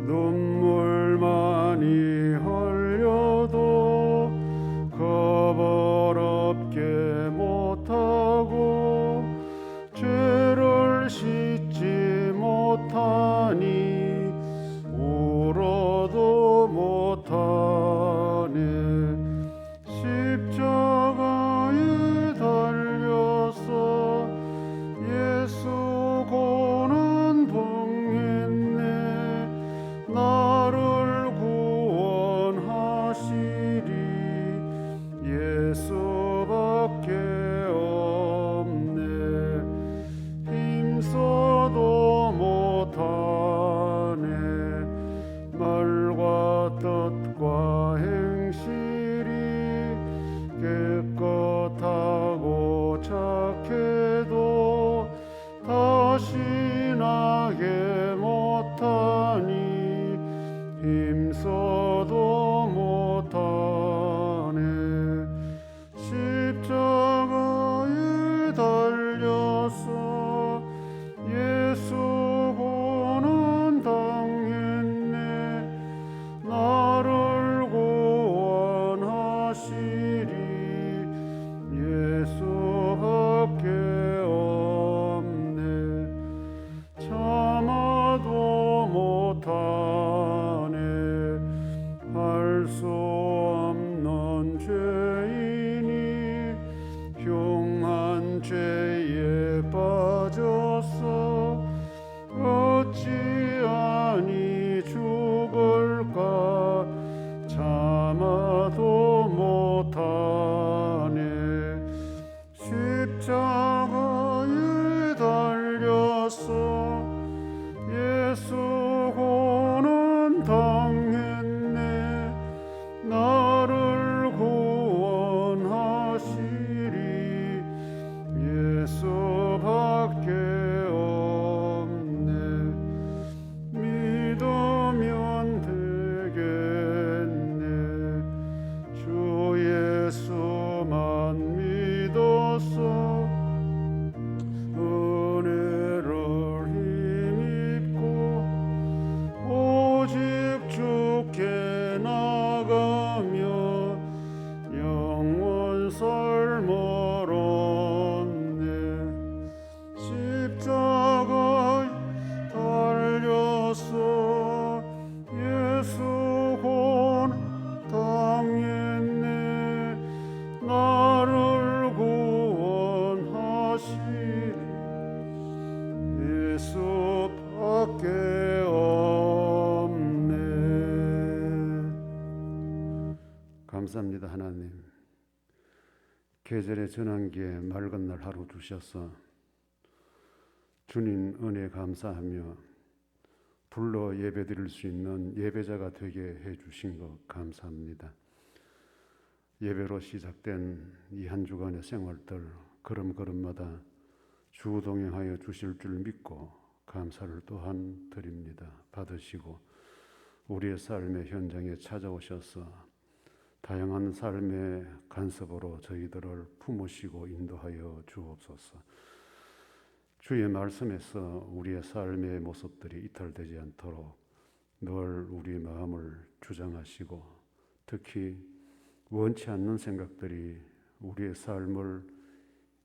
눈물 많이 흘려도 거버럽게 못하고 죄를 씻지 못하니 울어도 못하네. 십자가에 달려서 예수 고는 동했네. 나를 구원하시리 예수밖에 없네. 힘써도 못하네. 말과 뜻과 행실이 깨끗하고 착해도 다시 나게 못하니 힘써도 못하네. 십자가에 달려서 예수 고는 당했네. 나를 구원하시리 예수밖에 없네. 참아도 못하네. 할 수 없는 죄인이 흉한 죄에 빠졌어 어찌 아니 죽을까. 참아도 못하네. 십자가에 달려서 예수 고는 당했네. 나를 구원하시리 예수밖에 없네. 믿으면 되겠네. 주 예수만 믿어서 은혜를 힘입고 오직 주께 나가며 영원 삶을 얻네. 십자가에 달려서 예수 고는 당했네. 나를 구원하시리 예수밖에 없네. 감사합니다. 하나님, 계절의 전환기에 맑은 날 하루 주셔서 주님 은혜 감사하며 불러 예배드릴 수 있는 예배자가 되게 해주신 것 감사합니다. 예배로 시작된 이 한 주간의 생활들 걸음걸음마다 주 동행하여 주실 줄 믿고 감사를 또한 드립니다. 받으시고 우리의 삶의 현장에 찾아오셔서 다양한 삶의 간섭으로 저희들을 품으시고 인도하여 주옵소서. 주의 말씀에서 우리의 삶의 모습들이 이탈되지 않도록 늘 우리 마음을 주장하시고 특히 원치 않는 생각들이 우리의 삶을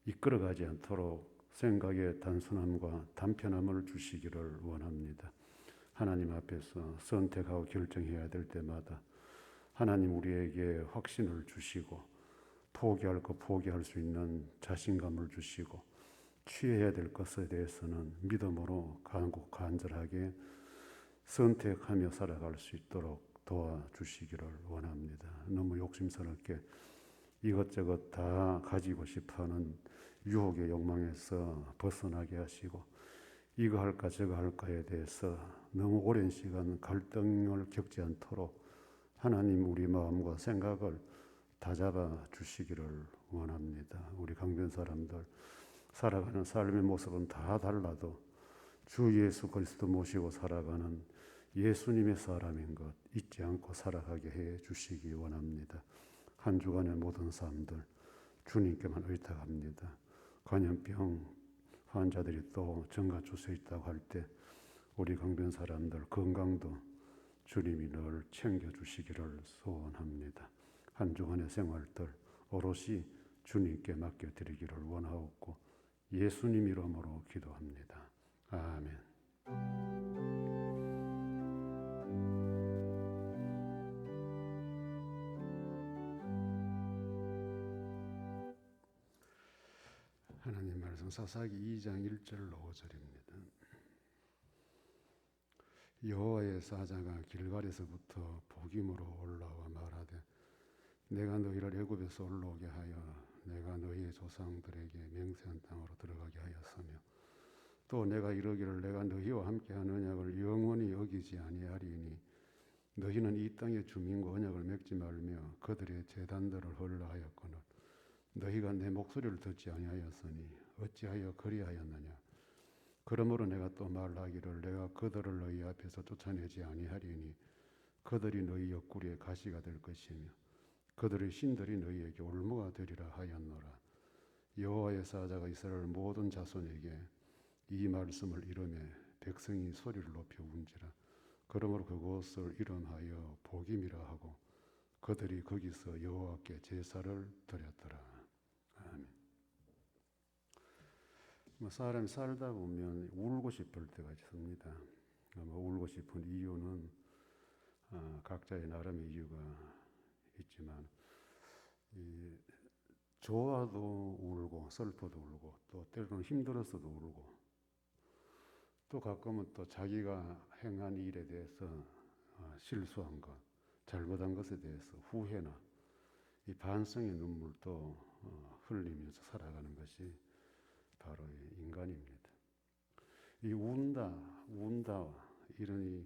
이끌어가지 않도록 생각의 단순함과 단편함을 주시기를 원합니다. 하나님 앞에서 선택하고 결정해야 될 때마다 하나님 우리에게 확신을 주시고 포기할 것 포기할 수 있는 자신감을 주시고 취해야 될 것에 대해서는 믿음으로 간절하게 선택하며 살아갈 수 있도록 도와주시기를 원합니다. 너무 욕심스럽게 이것저것 다 가지고 싶어하는 유혹의 욕망에서 벗어나게 하시고 이거 할까 저거 할까에 대해서 너무 오랜 시간 갈등을 겪지 않도록 하나님 우리 마음과 생각을 다잡아 주시기를 원합니다. 우리 강변 사람들 살아가는 삶의 모습은 다 달라도 주 예수 그리스도 모시고 살아가는 예수님의 사람인 것 잊지 않고 살아가게 해 주시기 원합니다. 한 주간의 모든 삶들 주님께만 의탁합니다. 간염병 환자들이 또 증가 추세에 있다고 할 때 우리 강변 사람들 건강도 주님이 늘 챙겨주시기를 소원합니다. 한 주간의 생활들 오롯이 주님께 맡겨드리기를 원하옵고 예수님 이름으로 기도합니다. 아멘. 하나님 말씀 사사기 2장 1절 5절입니다. 여호와의 사자가 길갈에서부터 복임으로 올라와 말하되 내가 너희를 애굽에서 올라오게 하여 내가 너희의 조상들에게 맹세한 땅으로 들어가게 하였으며 또 내가 이르기를 내가 너희와 함께한 언약을 영원히 어기지 아니하리니 너희는 이 땅의 주민과 언약을 맺지 말며 그들의 제단들을 헐라 하였거늘 너희가 내 목소리를 듣지 아니하였으니 어찌하여 그리하였느냐. 그러므로 내가 또 말하기를 내가 그들을 너희 앞에서 쫓아내지 아니하리니 그들이 너희 옆구리에 가시가 될 것이며 그들의 신들이 너희에게 올무가 되리라 하였노라. 여호와의 사자가 이스라엘 모든 자손에게 이 말씀을 이르매 백성이 소리를 높여 운지라. 그러므로 그곳을 이름하여 복임이라 하고 그들이 거기서 여호와께 제사를 드렸더라. 아멘. 사람이 살다 보면 울고 싶을 때가 있습니다. 울고 싶은 이유는 각자의 나름의 이유가 있지만 좋아도 울고 슬퍼도 울고 또 때로는 힘들어서도 울고 또 가끔은 또 자기가 행한 일에 대해서 실수한 것, 잘못한 것에 대해서 후회나 이 반성의 눈물도 흘리면서 살아가는 것이 바로 인간입니다. 이 운다 이런 이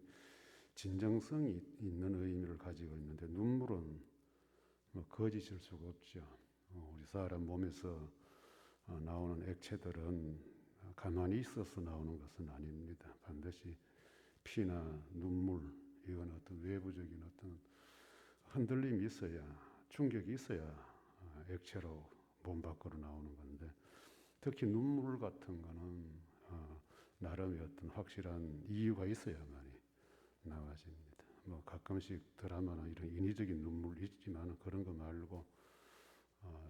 진정성이 있는 의미를 가지고 있는데 눈물은 거짓일 수가 없죠. 우리 사람 몸에서 나오는 액체들은 가만히 있어서 나오는 것은 아닙니다. 반드시 피나 눈물 이건 어떤 외부적인 어떤 흔들림이 있어야 충격이 있어야 액체로 몸 밖으로 나오는 건데 특히 눈물 같은 거는 나름의 어떤 확실한 이유가 있어야만이 나와집니다. 가끔씩 드라마나 이런 인위적인 눈물이 있지만 그런 거 말고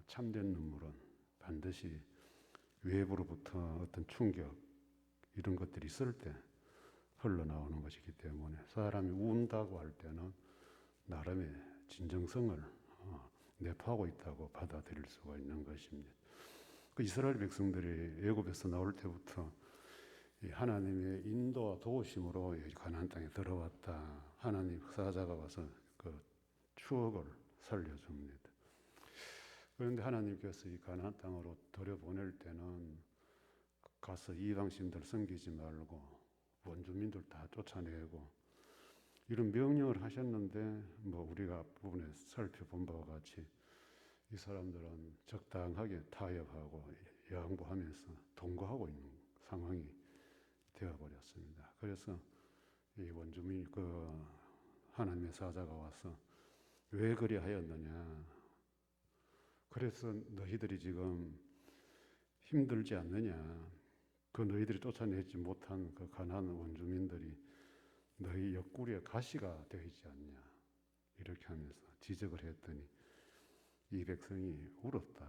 참된 눈물은 반드시 외부로부터 어떤 충격 이런 것들이 있을 때 흘러나오는 것이기 때문에 사람이 운다고 할 때는 나름의 진정성을 내포하고 있다고 받아들일 수가 있는 것입니다. 그 이스라엘 백성들이 애굽에서 나올 때부터 하나님의 인도와 도우심으로 가나안 땅에 들어왔다. 하나님 사자가 와서 그 추억을 살려줍니다. 그런데 하나님께서 이 가나안 땅으로 들여보낼 때는 가서 이방신들 섬기지 말고 원주민들 다 쫓아내고 이런 명령을 하셨는데 우리가 앞부분에 살펴본 바와 같이 이 사람들은 적당하게 타협하고 양보하면서 동거하고 있는 상황이 되어버렸습니다. 그래서 이 원주민이 하나님의 사자가 와서 왜 그리 하였느냐. 그래서 너희들이 지금 힘들지 않느냐. 그 너희들이 쫓아내지 못한 그 가나안 원주민들이 너희 옆구리에 가시가 되어 있지 않냐. 이렇게 하면서 지적을 했더니 이 백성이 울었다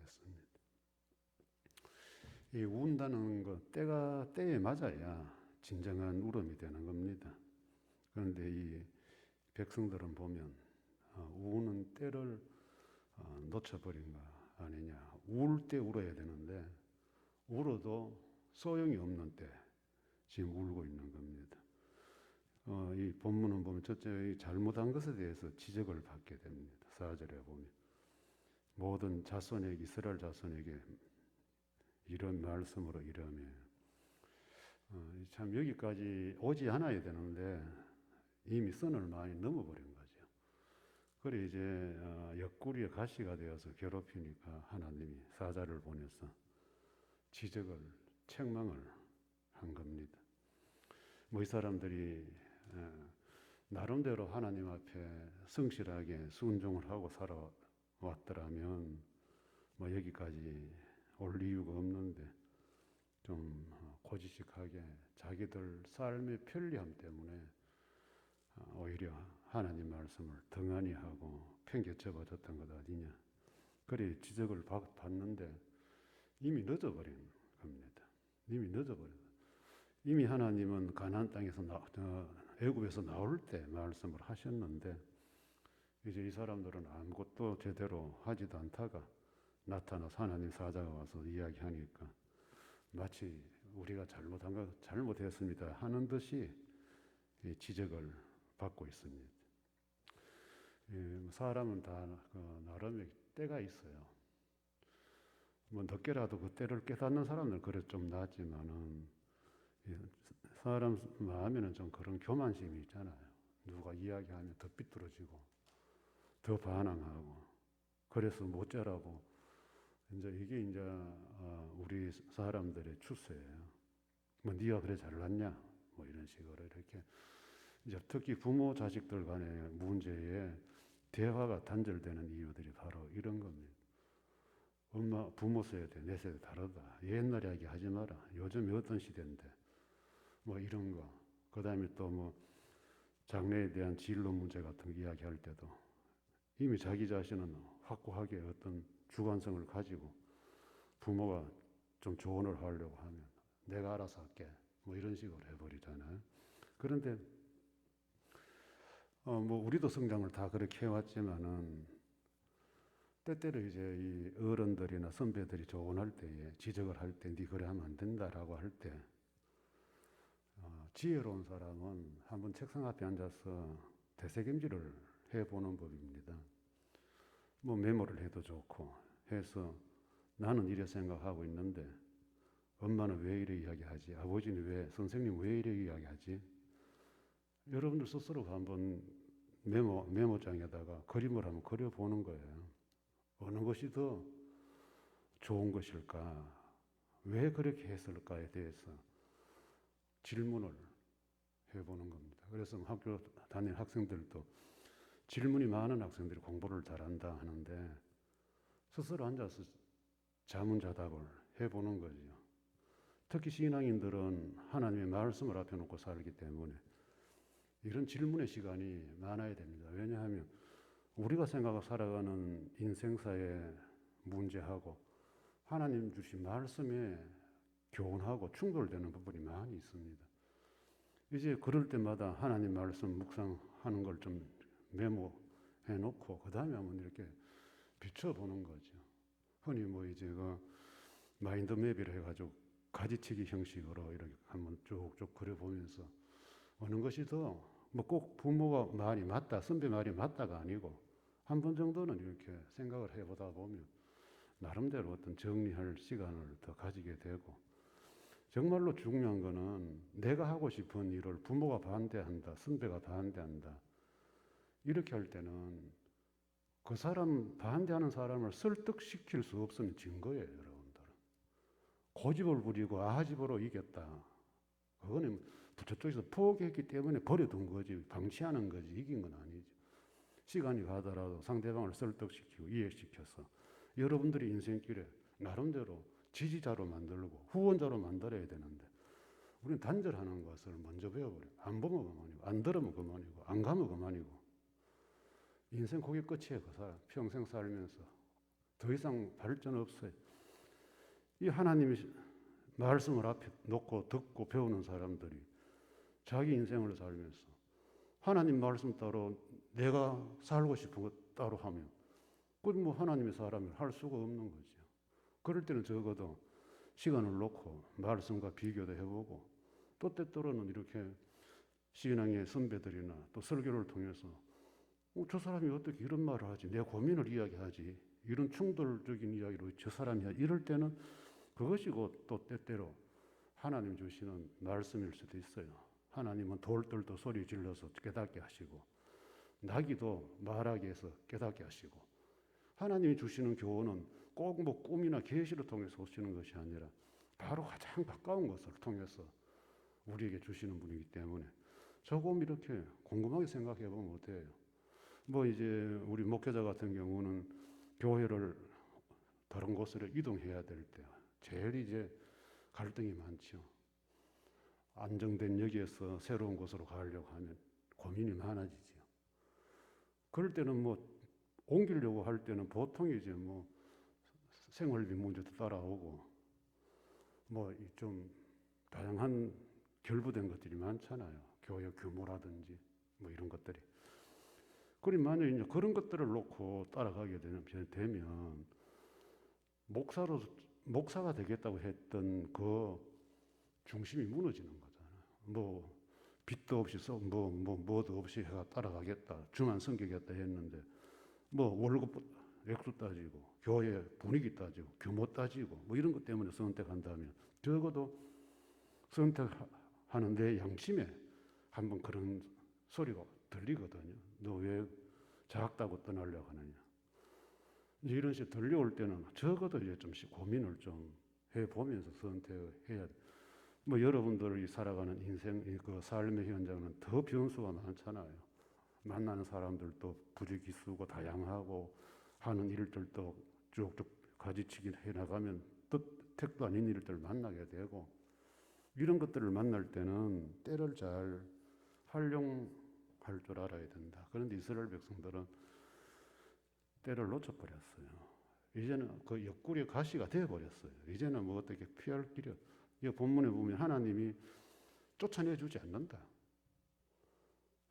했습니다. 이 운다는 것 때에 맞아야 진정한 울음이 되는 겁니다. 그런데 이 백성들은 보면 우는 때를 놓쳐버린 거 아니냐. 울 때 울어야 되는데 울어도 소용이 없는 때 지금 울고 있는 겁니다. 이 본문은 보면 첫째 잘못한 것에 대해서 지적을 받게 됩니다. 4절에 보면 모든 자손에게 이스라엘 자손에게 이런 말씀으로 이르며 참 여기까지 오지 않아야 되는데 이미 선을 많이 넘어버린 거죠. 그래 이제 옆구리에 가시가 되어서 괴롭히니까 하나님이 사자를 보내서 지적을 책망을 한 겁니다. 이 사람들이 나름대로 하나님 앞에 성실하게 순종을 하고 살아왔더라면 여기까지 올 이유가 없는데 좀 고지식하게 자기들 삶의 편리함 때문에 오히려 하나님 말씀을 등한히 하고 팽개쳐 버렸던 것 아니냐. 그래 지적을 받는데 이미 늦어버린 겁니다. 이미 늦어버렸어요. 이미 하나님은 가나안 땅에서 애굽에서 나올 때 말씀을 하셨는데 이제 이 사람들은 아무것도 제대로 하지도 않다가 나타나서 하나님 사자가 와서 이야기하니까 마치 우리가 잘못했습니다 하는 듯이 지적을 받고 있습니다. 사람은 다 나름의 때가 있어요. 뭐 늦게라도 그 때를 깨닫는 사람들 그래 좀 낫지만은 사람 마음에는 좀 그런 교만심이 있잖아요. 누가 이야기하면 더 삐뚤어지고 더 반항하고 그래서 못 자라고 이게 우리 사람들의 추세예요. 뭐 네가 그래 잘났냐 뭐 이런 식으로 이렇게 이제 특히 부모 자식들 간의 문제에 대화가 단절되는 이유들이 바로 이런 겁니다. 엄마 부모 세대 내 세대 다르다. 옛날 이야기 하지 마라. 요즘이 어떤 시대인데 뭐 이런 거. 그다음에 또 뭐 장래에 대한 진로 문제 같은 거 이야기할 때도 이미 자기 자신은 확고하게 어떤 주관성을 가지고 부모가 좀 조언을 하려고 하면 내가 알아서 할게 뭐 이런 식으로 해버리잖아요. 그런데 뭐 우리도 성장을 다 그렇게 해왔지만은 때때로 이제 이 어른들이나 선배들이 조언할 때에 지적을 할 때 네 그래 하면 안 된다라고 할 때 지혜로운 사람은 한번 책상 앞에 앉아서 되새김질을 해보는 법입니다. 뭐 메모를 해도 좋고 해서 나는 이래 생각하고 있는데 엄마는 왜 이래 이야기하지? 아버지는 왜? 선생님 왜 이래 이야기하지? 여러분들 스스로 한번 메모장에다가 그림을 한번 그려보는 거예요. 어느 것이 더 좋은 것일까? 왜 그렇게 했을까에 대해서 질문을 해보는 겁니다. 그래서 학교 다니는 학생들도 질문이 많은 학생들이 공부를 잘한다 하는데 스스로 앉아서 자문자답을 해보는 거죠. 특히 신앙인들은 하나님의 말씀을 앞에 놓고 살기 때문에 이런 질문의 시간이 많아야 됩니다. 왜냐하면 우리가 생각하고 살아가는 인생사의 문제하고 하나님 주신 말씀에 교훈하고 충돌되는 부분이 많이 있습니다. 이제 그럴 때마다 하나님 말씀 묵상하는 걸 좀 메모해 놓고 그 다음에 한번 이렇게 비춰보는 거죠. 흔히 뭐 이제 그 마인드맵이라 해가지고 가지치기 형식으로 이렇게 한번 쭉쭉 그려보면서 어느 것이 더 뭐 꼭 부모가 말이 맞다, 선배 말이 맞다가 아니고 한 번 정도는 이렇게 생각을 해보다 보면 나름대로 어떤 정리할 시간을 더 가지게 되고 정말로 중요한 거는 내가 하고 싶은 일을 부모가 반대한다, 선배가 반대한다 이렇게 할 때는 그 사람 반대하는 사람을 설득시킬 수 없으면 진 거예요, 여러분들. 고집을 부리고 아집으로 이겼다. 그거는 저쪽에서 포기했기 때문에 버려둔 거지, 방치하는 거지, 이긴 건 아니죠. 시간이 가더라도 상대방을 설득시키고 이해시켜서 여러분들이 인생길에 나름대로 지지자로 만들고 후원자로 만들어야 되는데 우리는 단절하는 것을 먼저 배워버려요. 안 보면 그만이고 안 들으면 그만이고 안 가면 그만이고 인생 거기 끝이에요. 그 사람 평생 살면서 더 이상 발전 없어요. 이 하나님이 말씀을 앞에 놓고 듣고 배우는 사람들이 자기 인생을 살면서 하나님 말씀 따로 내가 살고 싶은 것 따로 하면 그건 뭐 하나님의 사람이 할 수가 없는 거죠. 그럴 때는 적어도 시간을 놓고 말씀과 비교도 해보고 또 때때로는 이렇게 신앙의 선배들이나 또 설교를 통해서 저 사람이 어떻게 이런 말을 하지? 내 고민을 이야기하지? 이런 충돌적인 이야기로 저 사람이 이럴 때는 그것이 곧 또 때때로 하나님 주시는 말씀일 수도 있어요. 하나님은 돌들도 소리 질러서 깨닫게 하시고 나귀도 말하게 해서 깨닫게 하시고 하나님이 주시는 교훈은 꼭 뭐 꿈이나 계시를 통해서 오시는 것이 아니라 바로 가장 가까운 것을 통해서 우리에게 주시는 분이기 때문에 조금 이렇게 곰곰하게 생각해 보면 어때요? 뭐 이제 우리 목회자 같은 경우는 교회를 다른 곳으로 이동해야 될 때 제일 이제 갈등이 많죠. 안정된 여기에서 새로운 곳으로 가려고 하면 고민이 많아지죠. 그럴 때는 뭐 옮기려고 할 때는 보통 이제 뭐 생활비 문제도 따라오고 뭐 좀 다양한 결부된 것들이 많잖아요. 교육 규모라든지 뭐 이런 것들이. 그리고 만약 이제 그런 것들을 놓고 따라가게 되면 목사가 되겠다고 했던 그 중심이 무너지는 거잖아요. 뭐 빚도 없이 뭐도 없이 해가 따라가겠다. 주만 섬기겠다 했는데 뭐 월급 액수 따지고 교회 분위기 따지고 규모 따지고 뭐 이런 것 때문에 선택한다면 적어도 선택하는 내 양심에 한번 그런 소리가 들리거든요. 너 왜 작다고 떠나려고 하느냐. 이런 식으로 들려올 때는 적어도 이제 좀씩 고민을 좀 해보면서 선택을 해야 돼. 뭐 여러분들이 살아가는 인생, 그 삶의 현장은 더 변수가 많잖아요. 만나는 사람들도 부지기수고 다양하고 하는 일들도 쭉쭉 가지치기 해나가면 뜻택도 아닌 일들을 만나게 되고 이런 것들을 만날 때는 때를 잘 활용할 줄 알아야 된다. 그런데 이스라엘 백성들은 때를 놓쳐버렸어요. 이제는 그 옆구리에 가시가 되어버렸어요. 이제는 뭐 어떻게 피할 길이 없어요. 이 본문에 보면 하나님이 쫓아내주지 않는다.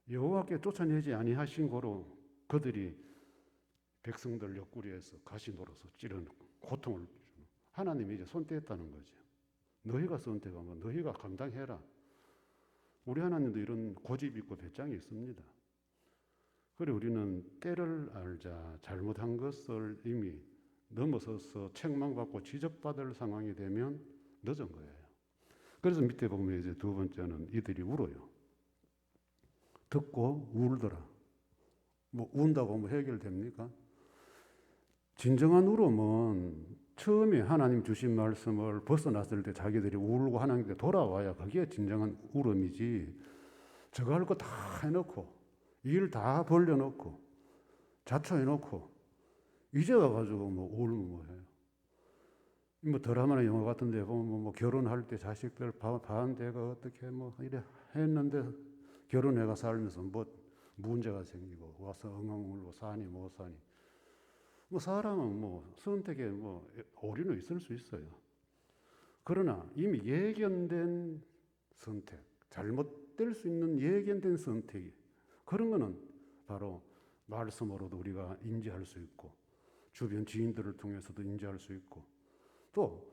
여호와께 쫓아내지 아니하신 고로 그들이 백성들 옆구리에서 가시 노려서 찌르는 고통을 주는 하나님이 이제 손 떼었다는 거죠. 너희가 선택하면 너희가 감당해라. 우리 하나님도 이런 고집 있고 배짱이 있습니다. 그래 우리는 때를 알자. 잘못한 것을 이미 넘어서서 책망받고 지적받을 상황이 되면 늦은 거예요. 그래서 밑에 보면 이제 두 번째는 이들이 울어요. 듣고 울더라. 뭐 운다고 뭐 해결됩니까? 진정한 울음은 처음에 하나님 주신 말씀을 벗어났을 때 자기들이 울고 하나님께 돌아와야 그게 진정한 울음이지. 저거 할 거 다 해놓고 일 다 벌려놓고 자초해놓고 이제 와가지고 뭐 울면 뭐해요. 뭐 드라마나 영화 같은 데 보면 뭐 결혼할 때 자식들 반대가 어떻게 뭐 이래 했는데 결혼해가 살면서 뭐 문제가 생기고 와서 엉엉 울고 사니 못 사니 뭐 사람은 뭐 선택에 뭐 오류는 있을 수 있어요. 그러나 이미 예견된 선택, 잘못될 수 있는 예견된 선택이 그런 거는 바로 말씀으로도 우리가 인지할 수 있고 주변 지인들을 통해서도 인지할 수 있고 또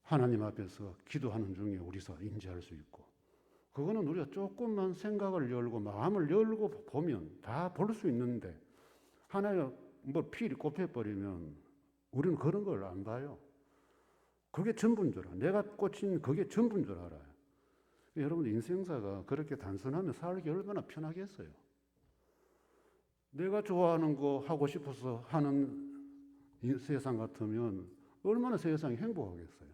하나님 앞에서 기도하는 중에 우리서 인지할 수 있고 그거는 우리가 조금만 생각을 열고 마음을 열고 보면 다 볼 수 있는데 하나의 뭐 필이 꼽혀버리면 우리는 그런 걸 안 봐요. 그게 전부인 줄 알아. 내가 꽂힌 그게 전부인 줄 알아요. 여러분 인생사가 그렇게 단순하면 살기 얼마나 편하겠어요. 내가 좋아하는 거 하고 싶어서 하는 세상 같으면 얼마나 세상이 행복하겠어요.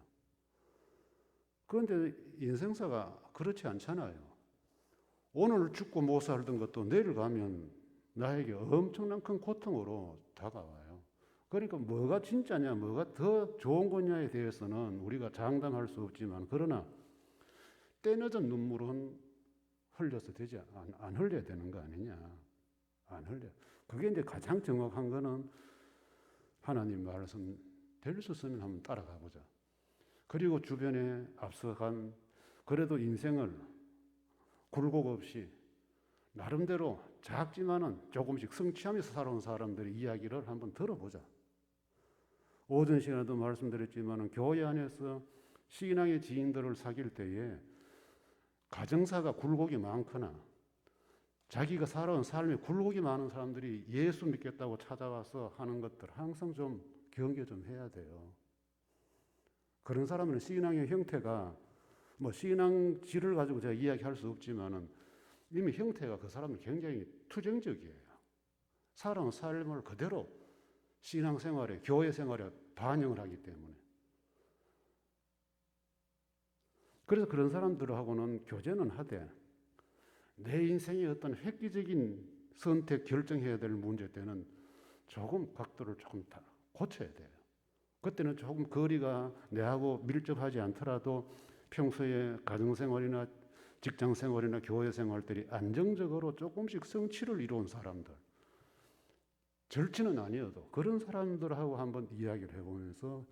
그런데 인생사가 그렇지 않잖아요. 오늘 죽고 못 살던 것도 내일 가면 나에게 엄청난 큰 고통으로 다가와요. 그러니까 뭐가 진짜냐, 뭐가 더 좋은 거냐에 대해서는 우리가 장담할 수 없지만 그러나 때늦은 눈물은 흘려서 되지 안 흘려야 되는 거 아니냐. 안 흘려. 그게 이제 가장 정확한 거는 하나님 말씀 될 수 있으면 한번 따라가 보자. 그리고 주변에 앞서간 그래도 인생을 굴곡 없이 나름대로 작지만은 조금씩 성취하면서 살아온 사람들의 이야기를 한번 들어보자. 오전 시간에도 말씀드렸지만은 교회 안에서 신앙의 지인들을 사귈 때에 가정사가 굴곡이 많거나 자기가 살아온 삶에 굴곡이 많은 사람들이 예수 믿겠다고 찾아와서 하는 것들 항상 좀 경계 좀 해야 돼요. 그런 사람은 신앙의 형태가 뭐 신앙질을 가지고 제가 이야기할 수 없지만은 이미 형태가 그 사람은 굉장히 투정적이에요. 살아온 삶을 그대로 신앙생활에 교회 생활에 반영을 하기 때문에 그래서 그런 사람들하고는 교제는 하되 내 인생의 어떤 획기적인 선택 결정해야 될 문제 때는 조금 각도를 조금 다 고쳐야 돼요. 그때는 조금 거리가 내하고 밀접하지 않더라도 평소에 가정생활이나 직장생활이나 교회생활들이 안정적으로 조금씩 성취를 이룬 사람들, 절친은 아니어도 그런 사람들하고 한번 이야기를 해보면서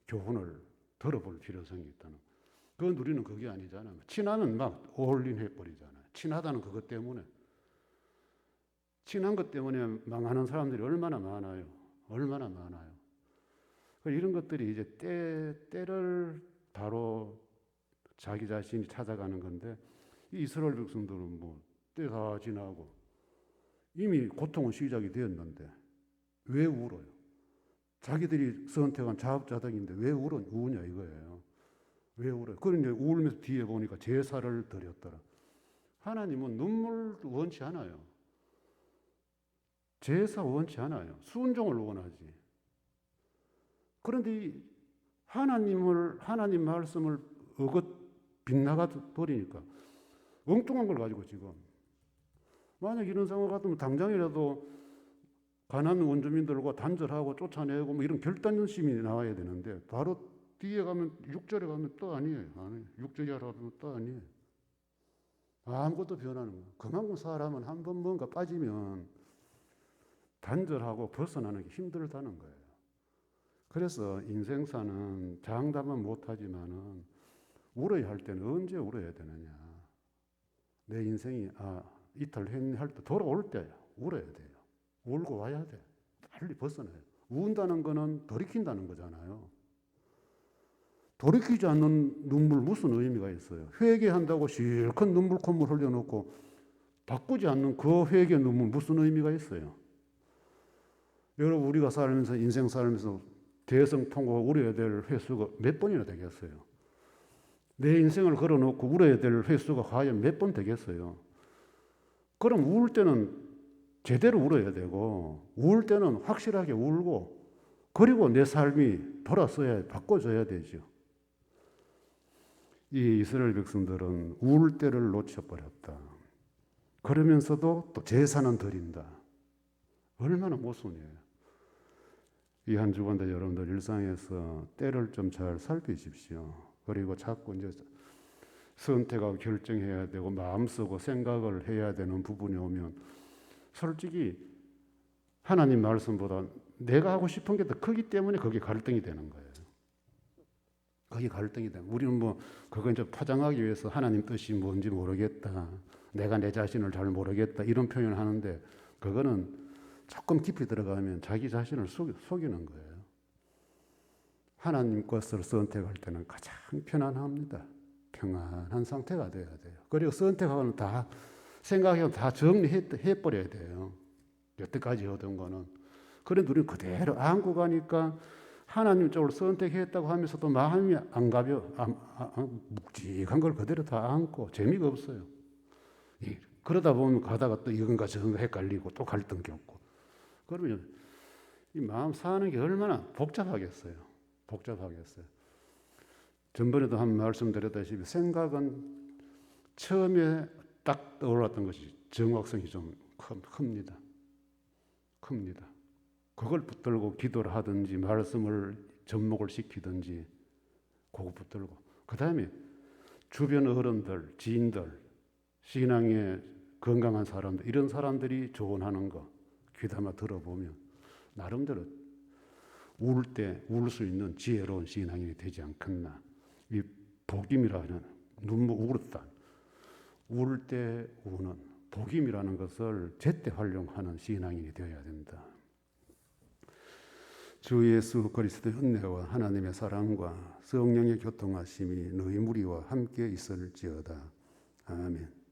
교훈을 들어볼 필요성이 있다는 거예요. 그건 우리는 그게 아니잖아요. 친하면 막 올인 해버리잖아요. 친하다는 그것 때문에. 친한 것 때문에 망하는 사람들이 얼마나 많아요. 얼마나 많아요. 이런 것들이 이제 때를 바로 자기 자신이 찾아가는 건데, 이 이스라엘 백성들은 뭐 때가 지나고 이미 고통은 시작이 되었는데 왜 울어요? 자기들이 선택한 자업자득인데 왜 우냐 이거예요. 왜 울어요? 그런데 울면서 뒤에 보니까 제사를 드렸더라. 하나님은 눈물 원치 않아요. 제사 원치 않아요. 순종을 원하지. 그런데 하나님 말씀을 빗나가 버리니까 엉뚱한 걸 가지고 지금 만약 이런 상황 같으면 당장이라도 가난 원주민들과 단절하고 쫓아내고 뭐 이런 결단심이 나와야 되는데 바로 뒤에 가면 6절에 가면 또 아니에요. 6절에 가면 또 아니에요. 아무것도 변하는 거예요. 그만큼 사람은 한번 뭔가 빠지면 단절하고 벗어나는 게 힘들다는 거예요. 그래서 인생사는 장담은 못하지만은 울어야 할 때는 언제 울어야 되느냐. 내 인생이 이탈 할 때 돌아올 때 울어야 돼요. 울고 와야 돼. 빨리 벗어나요. 운다는 거는 돌이킨다는 거잖아요. 돌이키지 않는 눈물 무슨 의미가 있어요? 회개한다고 실컷 눈물 콧물 흘려놓고 바꾸지 않는 그 회개 눈물 무슨 의미가 있어요? 여러분 우리가 살면서 인생 살면서 대성통곡 울어야 될 횟수가 몇 번이나 되겠어요? 내 인생을 걸어놓고 울어야 될 횟수가 과연 몇 번 되겠어요? 그럼 울 때는 제대로 울어야 되고 울 때는 확실하게 울고 그리고 내 삶이 돌아서야 바꿔줘야 되죠. 이 이스라엘 백성들은 울 때를 놓쳐버렸다. 그러면서도 또 제사는 드린다. 얼마나 모순이에요. 이 한 주간도 여러분들 일상에서 때를 좀 잘 살피십시오. 그리고 자꾸 이제 선택하고 결정해야 되고 마음 쓰고 생각을 해야 되는 부분이 오면 솔직히 하나님 말씀보다 내가 하고 싶은 게 더 크기 때문에 그게 갈등이 되는 거예요. 그게 갈등이 되는 거예요. 우리는 뭐 그거 이제 포장하기 위해서 하나님 뜻이 뭔지 모르겠다. 내가 내 자신을 잘 모르겠다. 이런 표현을 하는데 그거는 조금 깊이 들어가면 자기 자신을 속이는 거예요. 하나님 것을 선택할 때는 가장 편안합니다. 평안한 상태가 돼야 돼요. 그리고 선택하고는 다 생각하고 다 정리해버려야 돼요. 여태까지 얻은 거는. 그런데 우리는 그대로 안고 가니까 하나님 쪽을 선택했다고 하면서도 마음이 안 가벼, 묵직한 걸 그대로 다 안고 재미가 없어요. 그러다 보면 가다가 또 이건가 저건가 헷갈리고 또 갈등 겪고. 그러면 이 마음 사는 게 얼마나 복잡하겠어요. 복잡하겠어요. 전번에도 한 말씀 드렸다시피 생각은 처음에 딱 떠올랐던 것이 정확성이 좀 큽니다. 큽니다. 그걸 붙들고 기도를 하든지 말씀을 접목을 시키든지 그거 붙들고 그 다음에 주변 어른들, 지인들, 신앙에 건강한 사람들 이런 사람들이 조언하는 거 귀담아 들어보면 나름대로 울 때 울 수 있는 지혜로운 신앙인이 되지 않겠나. 이 복임이라는 눈물 울었다. 울 때 우는 복임이라는 것을 제때 활용하는 신앙인이 되어야 된다. 주 예수 그리스도의 은혜와 하나님의 사랑과 성령의 교통하심이 너희 무리와 함께 있을지어다. 아멘.